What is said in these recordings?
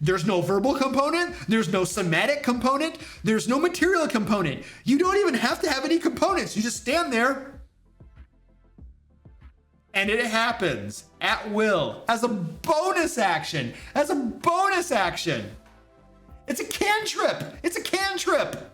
There's no verbal component. There's no somatic component. There's no material component. You don't even have to have any components. You just stand there and it happens at will as a bonus action. As a bonus action. It's a cantrip. It's a cantrip.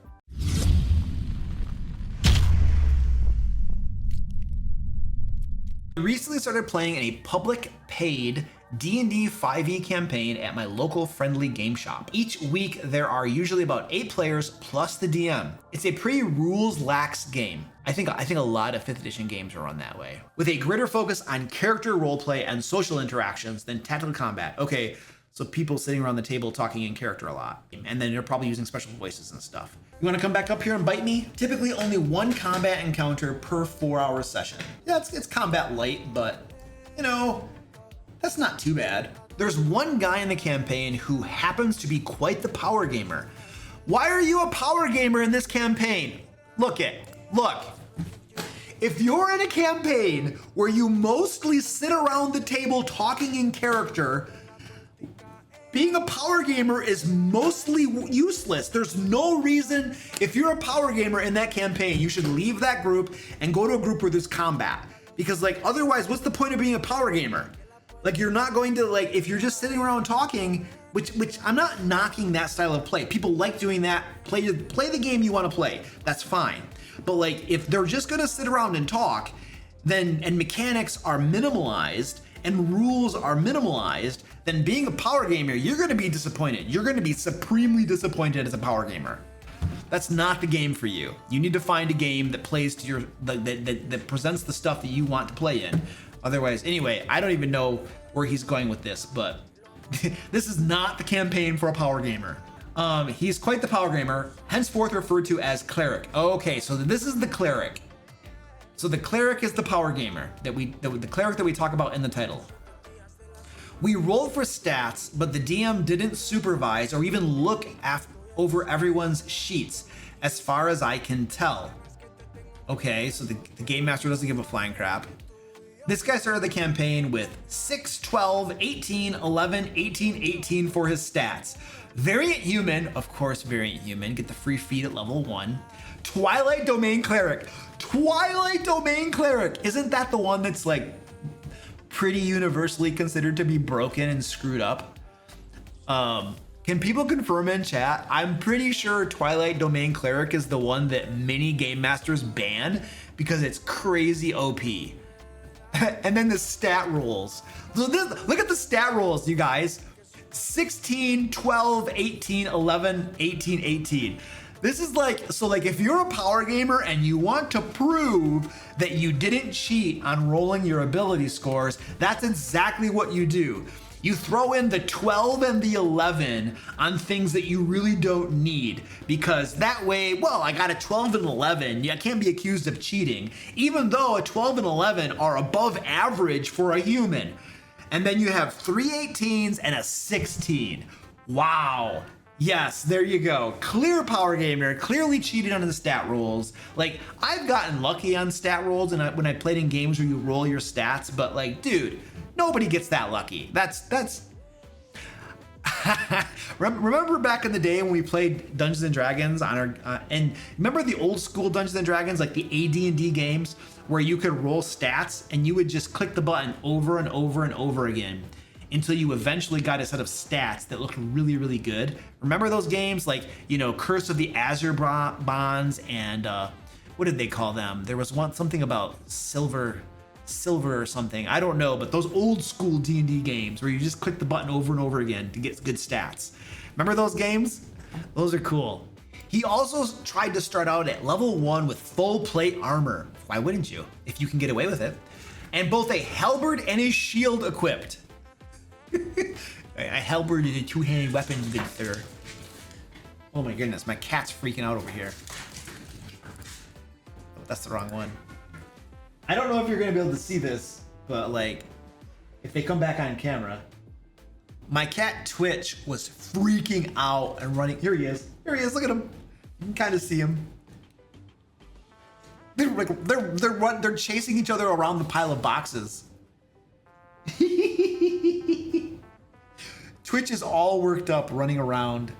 I recently started playing in a public paid D&D 5e campaign at my local friendly game shop. Each week there are usually about 8 players plus the DM. It's a pretty rules lax game. I think a lot of 5th edition games are run that way, with a greater focus on character roleplay and social interactions than tactical combat. Okay, so people sitting around the table talking in character a lot, and then they're probably using special voices and stuff. You want to come back up here and bite me? Typically only 1 combat encounter per 4-hour session. Yeah, it's combat light, but you know, that's not too bad. There's one guy in the campaign who happens to be quite the power gamer. Why are you a power gamer in this campaign? Look. If you're in a campaign where you mostly sit around the table talking in character, being a power gamer is mostly useless. There's no reason, if you're a power gamer in that campaign, you should leave that group and go to a group where there's combat. Because like, otherwise, what's the point of being a power gamer? Like, you're not going to, like, if you're just sitting around talking, which I'm not knocking that style of play. People like doing that. Play the game you want to play. That's fine. But like, if they're just gonna sit around and talk, then, and mechanics are minimalized and rules are minimalized, then being a power gamer, you're gonna be disappointed. You're gonna be supremely disappointed as a power gamer. That's not the game for you. You need to find a game that plays to your, that presents the stuff that you want to play in. Otherwise, anyway, I don't even know where he's going with this, but this is not the campaign for a power gamer. He's quite the power gamer, henceforth referred to as cleric. Okay, so this is the cleric. So the cleric is the power gamer the cleric that we talk about in the title. We rolled for stats, but the DM didn't supervise or even look over everyone's sheets, as far as I can tell. Okay, so the game master doesn't give a flying crap. This guy started the campaign with 6, 12, 18, 11, 18, 18 for his stats. Variant Human, of course, Variant Human, get the free feed at level 1. Twilight Domain Cleric. Twilight Domain Cleric. Isn't that the one that's like pretty universally considered to be broken and screwed up? Can people confirm in chat? I'm pretty sure Twilight Domain Cleric is the one that many game masters ban because it's crazy OP. And then the stat rolls. So look at the stat rolls, you guys. 16, 12, 18, 11, 18, 18. This is like, so like if you're a power gamer and you want to prove that you didn't cheat on rolling your ability scores, that's exactly what you do. You throw in the 12 and the 11 on things that you really don't need, because that way, well, I got a 12 and 11. I can't be accused of cheating, even though a 12 and 11 are above average for a human. And then you have 3 18s and a 16. Wow. Yes, there you go. Clear power gamer, clearly cheated on the stat rolls. Like, I've gotten lucky on stat rolls and when I played in games where you roll your stats, but like, dude, nobody gets that lucky. That's remember back in the day when we played Dungeons and Dragons on our and remember the old school Dungeons and Dragons, like the AD&D games where you could roll stats and you would just click the button over and over and over again until you eventually got a set of stats that looked really, really good. Remember those games, like, you know, Curse of the Azure Bonds and what did they call them? There was something about silver or something, I don't know, but those old school D&D games where you just click the button over and over again to get good stats. Remember those games? Those are cool. He also tried to start out at level 1 with full plate armor. Why wouldn't you, if you can get away with it? And both a halberd and a shield equipped. A halberd is a two-handed weapon, good sir. Oh my goodness, my cat's freaking out over here. Oh, that's the wrong one. I don't know if you're gonna be able to see this, but like, if they come back on camera, my cat Twitch was freaking out and running. Here he is. Look at him. You can kind of see him. They're chasing each other around the pile of boxes. Twitch is all worked up running around.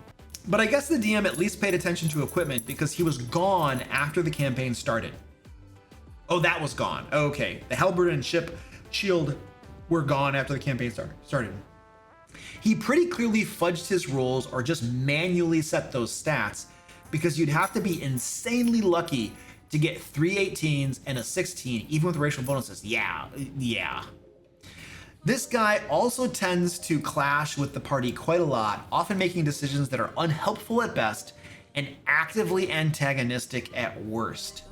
But I guess the DM at least paid attention to equipment because he was gone after the campaign started. Oh, that was gone. Okay, the halberd and shield were gone after the campaign started. He pretty clearly fudged his rolls or just manually set those stats because you'd have to be insanely lucky to get 3 18s and a 16, even with racial bonuses. Yeah. This guy also tends to clash with the party quite a lot, often making decisions that are unhelpful at best and actively antagonistic at worst.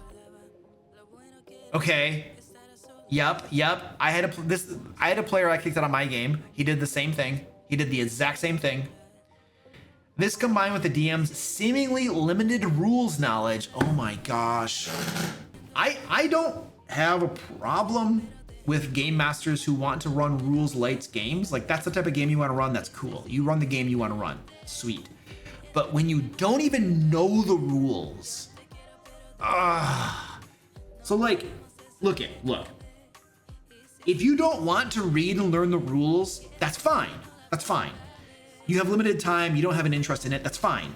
Okay. Yep. I had a player I kicked out of my game. He did the same thing. He did the exact same thing. This combined with the DM's seemingly limited rules knowledge. Oh my gosh. I don't have a problem with game masters who want to run rules light games. Like, that's the type of game you want to run. That's cool. You run the game you want to run. Sweet. But when you don't even know the rules, so like, look. If you don't want to read and learn the rules, that's fine. That's fine. You have limited time, you don't have an interest in it, that's fine.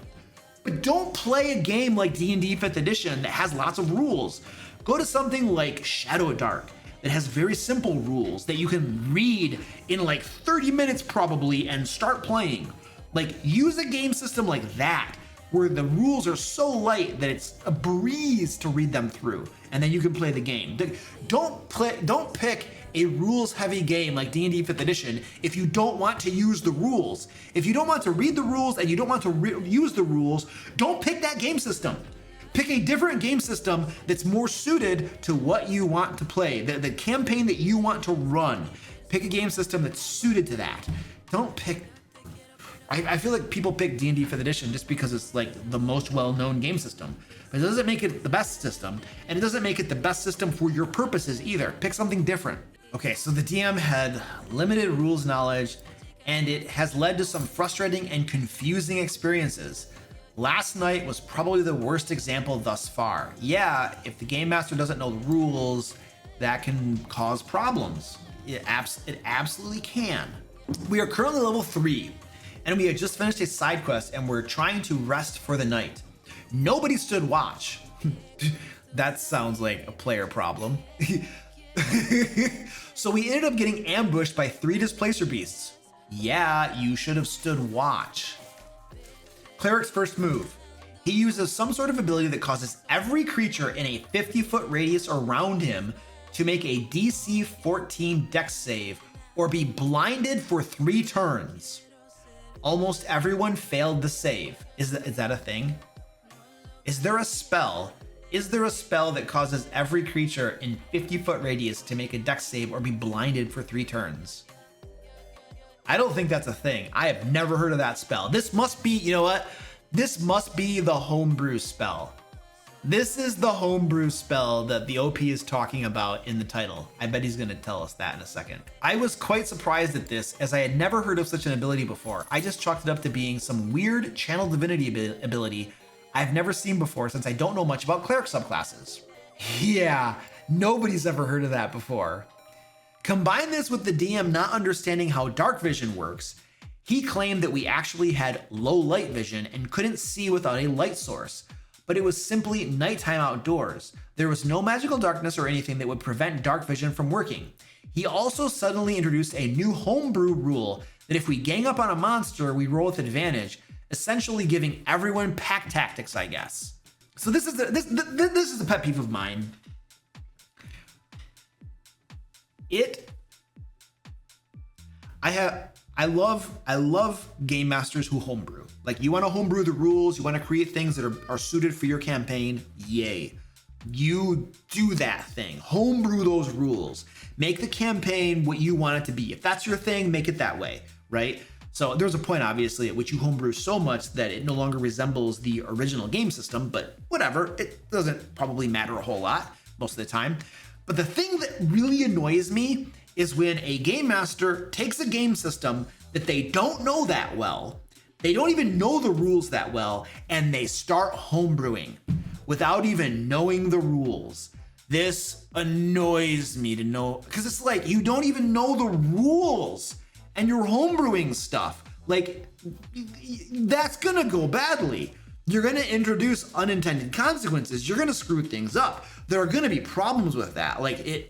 But don't play a game like D&D 5th edition that has lots of rules. Go to something like Shadow Dark that has very simple rules that you can read in like 30 minutes probably and start playing. Like, use a game system like that where the rules are so light that it's a breeze to read them through, and then you can play the game. Don't pick a rules-heavy game like D&D 5th edition if you don't want to use the rules. If you don't want to read the rules and you don't want to use the rules, don't pick that game system. Pick a different game system that's more suited to what you want to play, the campaign that you want to run. Pick a game system that's suited to that. Don't pick... I feel like people pick D&D 5th edition just because it's like the most well-known game system. But it doesn't make it the best system, and it doesn't make it the best system for your purposes either. Pick something different. Okay, so the DM had limited rules knowledge, and it has led to some frustrating and confusing experiences. Last night was probably the worst example thus far. Yeah, if the game master doesn't know the rules, that can cause problems. It absolutely can. We are currently level 3, and we had just finished a side quest, and we're trying to rest for the night. Nobody stood watch. That sounds like a player problem. So we ended up getting ambushed by 3 displacer beasts. Yeah, you should have stood watch. Cleric's first move. He uses some sort of ability that causes every creature in a 50-foot radius around him to make a DC 14 Dex save or be blinded for 3 turns. Almost everyone failed the save. Is that a thing? Is there a spell that causes every creature in 50-foot radius to make a Dex save or be blinded for 3 turns? I don't think that's a thing. I have never heard of that spell. This must be, you know what? This must be the homebrew spell. This is the homebrew spell that the OP is talking about in the title. I bet he's gonna tell us that in a second. I was quite surprised at this, as I had never heard of such an ability before. I just chalked it up to being some weird channel divinity ability I've never seen before, since I don't know much about cleric subclasses. Yeah, nobody's ever heard of that before. Combine this with the DM not understanding how dark vision works. He claimed that we actually had low light vision and couldn't see without a light source, but it was simply nighttime outdoors. There was no magical darkness or anything that would prevent dark vision from working. He also suddenly introduced a new homebrew rule that if we gang up on a monster, we roll with advantage, essentially giving everyone pack tactics, I guess. So this is a pet peeve of mine. I love game masters who homebrew. Like, you want to homebrew the rules, you want to create things that are suited for your campaign, yay. You do that thing. Homebrew those rules. Make the campaign what you want it to be. If that's your thing, make it that way, right? So there's a point, obviously, at which you homebrew so much that it no longer resembles the original game system, but whatever, it doesn't probably matter a whole lot most of the time. But the thing that really annoys me is when a game master takes a game system that they don't know that well, they don't even know the rules that well, and they start homebrewing without even knowing the rules. This annoys me to know, because it's like, you don't even know the rules and you're homebrewing stuff. Like, that's gonna go badly. You're gonna introduce unintended consequences. You're gonna screw things up. There are gonna be problems with that.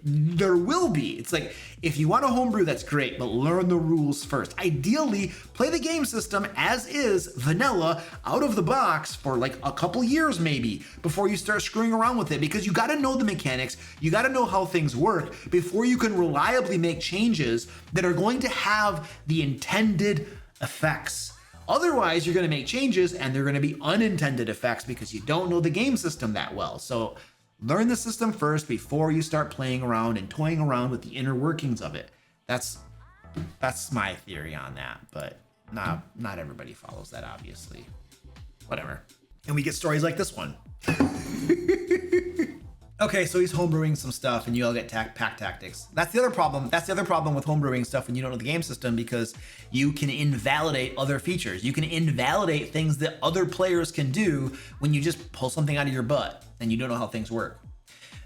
There will be. It's like, if you want a homebrew, that's great, but learn the rules first. Ideally, play the game system as is, vanilla, out of the box for like a couple years maybe, before you start screwing around with it, because you gotta know the mechanics, you gotta know how things work before you can reliably make changes that are going to have the intended effects. Otherwise, you're going to make changes and they're going to be unintended effects because you don't know the game system that well. So learn the system first before you start playing around and toying around with the inner workings of it. That's my theory on that, but not everybody follows that, obviously. Whatever. And we get stories like this one. Okay, so he's homebrewing some stuff and you all get pack tactics. That's the other problem. That's the other problem with homebrewing stuff when you don't know the game system, because you can invalidate other features. You can invalidate things that other players can do when you just pull something out of your butt and you don't know how things work.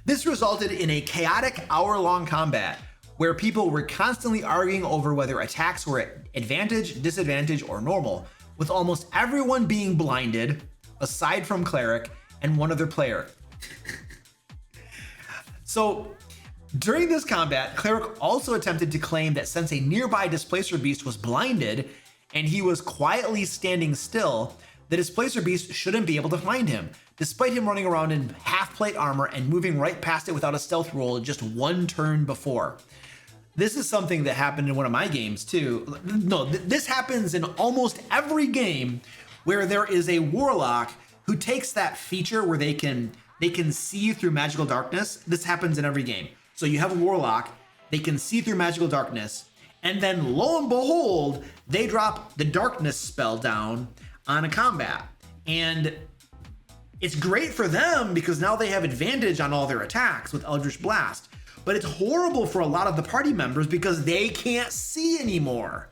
This resulted in a chaotic hour-long combat where people were constantly arguing over whether attacks were at advantage, disadvantage, or normal, with almost everyone being blinded, aside from Cleric and one other player. So during this combat, Cleric also attempted to claim that since a nearby Displacer Beast was blinded and he was quietly standing still, the Displacer Beast shouldn't be able to find him, despite him running around in half-plate armor and moving right past it without a stealth roll just one turn before. This is something that happened in one of my games too. No, this happens in almost every game where there is a Warlock who takes that feature where they can see through magical darkness. This happens in every game. So you have a Warlock, they can see through magical darkness, and then lo and behold, they drop the darkness spell down on a combat. And it's great for them because now they have advantage on all their attacks with Eldritch Blast. But it's horrible for a lot of the party members because they can't see anymore.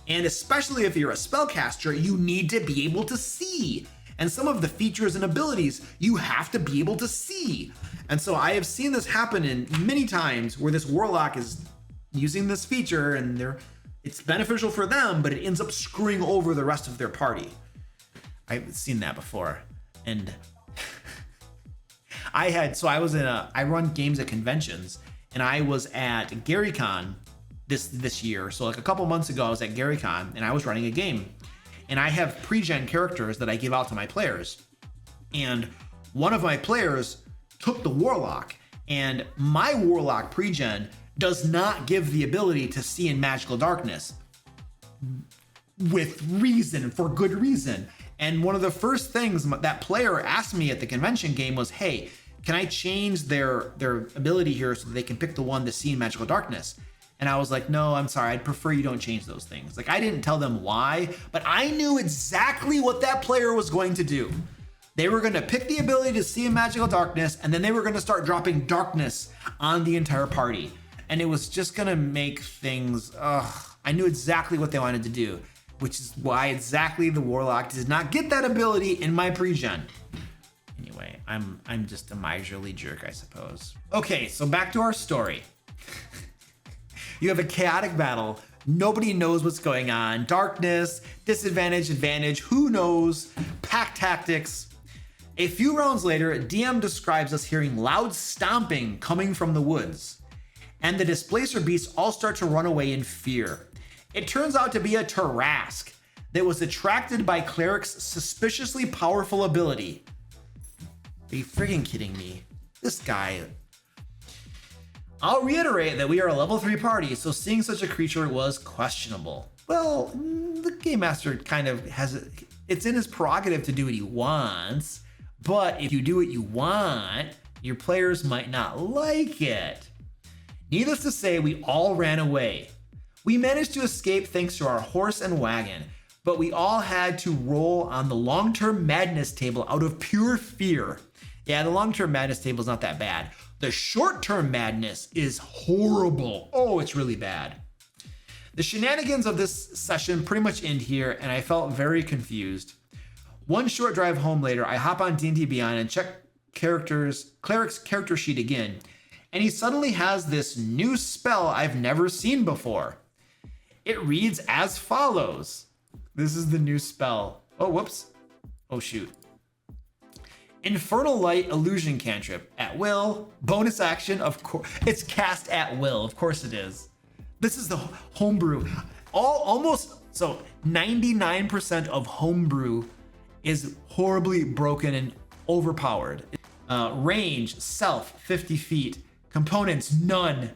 And especially if you're a spellcaster, you need to be able to see. And some of the features and abilities you have to be able to see. And so I have seen this happen in many times where this Warlock is using this feature and it's beneficial for them, but it ends up screwing over the rest of their party. I've seen that before. And I run games at conventions, and I was at GaryCon this year. So like a couple months ago, I was at GaryCon and I was running a game. And I have pre-gen characters that I give out to my players. And one of my players took the Warlock, and my Warlock pre-gen does not give the ability to see in magical darkness with reason, for good reason. And one of the first things that player asked me at the convention game was, hey, can I change their ability here so that they can pick the one to see in magical darkness? And I was like, no, I'm sorry, I'd prefer you don't change those things. Like, I didn't tell them why, but I knew exactly what that player was going to do. They were going to pick the ability to see in magical darkness, and then they were going to start dropping darkness on the entire party. And it was just going to make things, I knew exactly what they wanted to do, which is why exactly the Warlock did not get that ability in my pre-gen. Anyway, I'm just a miserly jerk, I suppose. Okay, so back to our story. You have a chaotic battle. Nobody knows what's going on. Darkness, disadvantage, advantage, who knows? Pack tactics. A few rounds later, DM describes us hearing loud stomping coming from the woods. And the Displacer Beasts all start to run away in fear. It turns out to be a Tarrasque that was attracted by Cleric's suspiciously powerful ability. Are you friggin' kidding me? This guy... I'll reiterate that we are a level 3 party, so seeing such a creature was questionable. Well, the Game Master kind of it's in his prerogative to do what he wants, but if you do what you want, your players might not like it. Needless to say, we all ran away. We managed to escape thanks to our horse and wagon, but we all had to roll on the long-term madness table out of pure fear. Yeah, the long-term madness table is not that bad. The short-term madness is horrible. Oh, it's really bad. The shenanigans of this session pretty much end here, and I felt very confused. One short drive home later, I hop on D&D Beyond and check Cleric's character sheet again, and he suddenly has this new spell I've never seen before. It reads as follows. This is the new spell. Oh, whoops. Oh, shoot. Infernal Light Illusion Cantrip. At will. Bonus action, of course. It's cast at will. Of course it is. This is the homebrew. So 99% of homebrew is horribly broken and overpowered. Range, self, 50 feet. Components, none.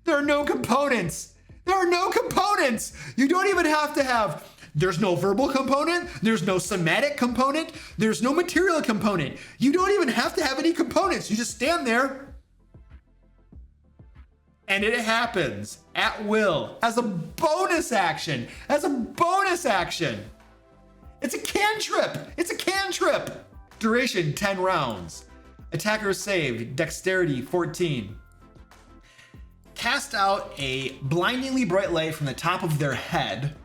There are no components. There are no components. You don't even have to have, there's no verbal component. There's no somatic component. There's no material component. You don't even have to have any components. You just stand there and it happens at will as a bonus action. As a bonus action. It's a cantrip. It's a cantrip. Duration 10 rounds. Attacker save, dexterity 14. Cast out a blindingly bright light from the top of their head.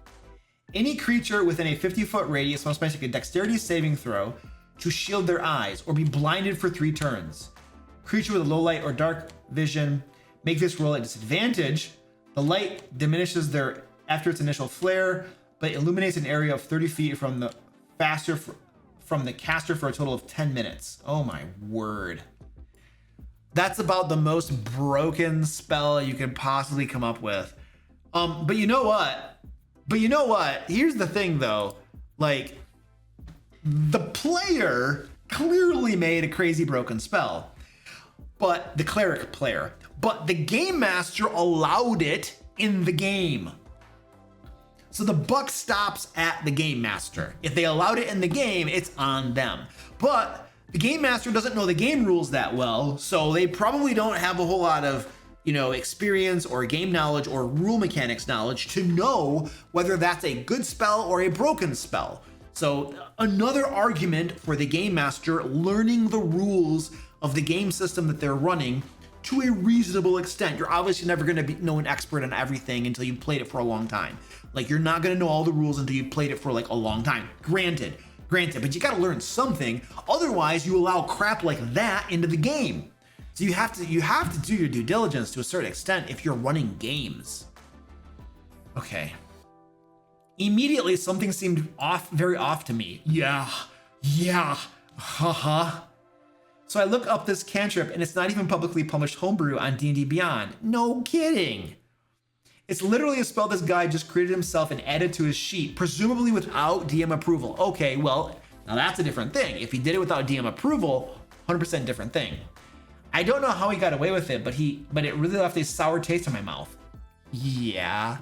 Any creature within a 50-foot radius must make a dexterity saving throw to shield their eyes or be blinded for 3 turns. Creature with a low light or dark vision, make this roll at disadvantage. The light diminishes after its initial flare, but illuminates an area of 30 feet from the caster for a total of 10 minutes. Oh my word. That's about the most broken spell you can possibly come up with. But you know what? Here's the thing though. Like, the player clearly made a crazy broken spell. But the cleric player. But the game master allowed it in the game. So the buck stops at the game master. If they allowed it in the game, it's on them. But the game master doesn't know the game rules that well, so they probably don't have a whole lot of, experience or game knowledge or rule mechanics knowledge to know whether that's a good spell or a broken spell. So another argument for the game master learning the rules of the game system that they're running to a reasonable extent. You're obviously never going to know an expert on everything until you've played it for a long time. Like, you're not going to know all the rules until you've played it for like a long time. Granted, but you got to learn something. Otherwise, you allow crap like that into the game. So you have to do your due diligence to a certain extent if you're running games. Okay. Immediately, something seemed very off to me. Yeah, haha. So I look up this cantrip and it's not even publicly published homebrew on D&D Beyond. No kidding. It's literally a spell this guy just created himself and added to his sheet, presumably without DM approval. Okay, well, now that's a different thing. If he did it without DM approval, 100% different thing. I don't know how he got away with it, but it really left a sour taste in my mouth. Yeah,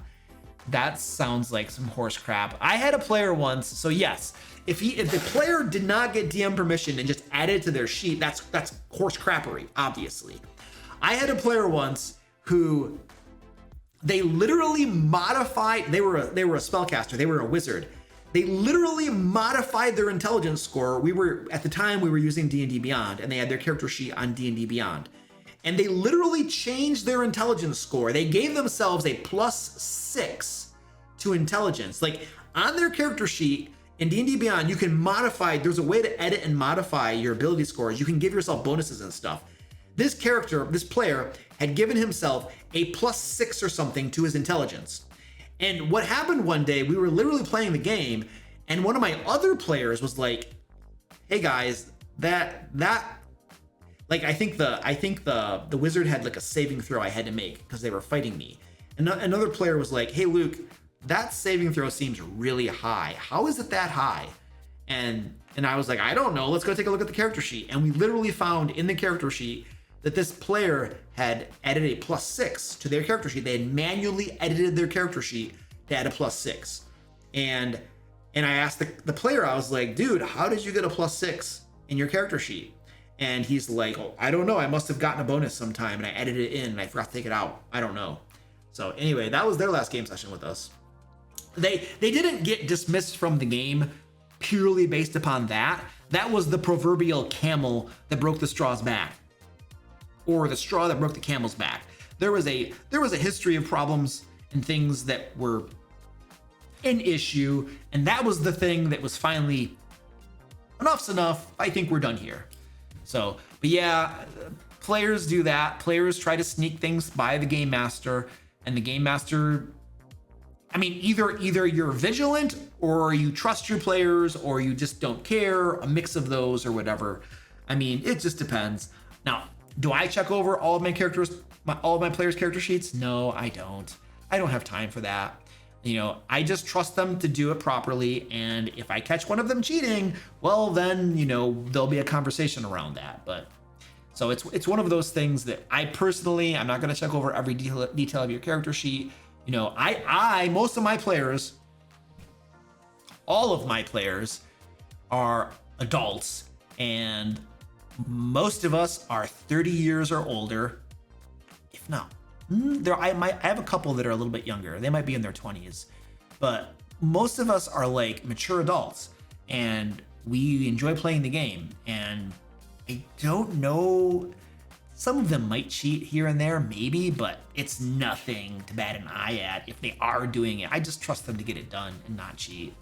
that sounds like some horse crap. I had a player once, so yes, if the player did not get DM permission and just added it to their sheet, that's horse crappery, obviously. I had a player once who they literally modified, they were a spellcaster, they were a wizard. They literally modified their intelligence score. At the time we were using D&D Beyond, and they had their character sheet on D&D Beyond. And they literally changed their intelligence score. They gave themselves a +6 to intelligence. Like, on their character sheet in D&D Beyond, you can modify, there's a way to edit and modify your ability scores. You can give yourself bonuses and stuff. This player had given himself a +6 or something to his intelligence. And what happened one day, we were literally playing the game, and one of my other players was like, hey guys, that like, I think the wizard had like a saving throw I had to make because they were fighting me. And another player was like, hey Luke, that saving throw seems really high. How is it that high? And I was like, I don't know, let's go take a look at the character sheet. And we literally found in the character sheet that this player had added a +6 to their character sheet. They had manually edited their character sheet to add a +6. And I asked the player, I was like, dude, how did you get a +6 in your character sheet? And he's like, oh, I don't know. I must have gotten a bonus sometime and I edited it in and I forgot to take it out. I don't know. So anyway, that was their last game session with us. They didn't get dismissed from the game purely based upon that. That was the proverbial camel that broke the straw's back. Or the straw that broke the camel's back. There was a history of problems and things that were an issue, and that was the thing that was finally enough's enough. I think we're done here. So, but yeah, players do that. Players try to sneak things by the game master, and the game master I mean, either you're vigilant or you trust your players or you just don't care, a mix of those or whatever. I mean, it just depends. Now, do I check over all of my characters, all of my players' character sheets? No, I don't. I don't have time for that. You know, I just trust them to do it properly. And if I catch one of them cheating, well, then, you know, there'll be a conversation around that. But so it's one of those things that I'm not going to check over every detail of your character sheet. You know, most of my players, all of my players are adults, and most of us are 30 years or older, if not. I have a couple that are a little bit younger. They might be in their 20s, but most of us are like mature adults, and we enjoy playing the game. And I don't know, some of them might cheat here and there, maybe, but it's nothing to bat an eye at. If they are doing it, I just trust them to get it done and not cheat.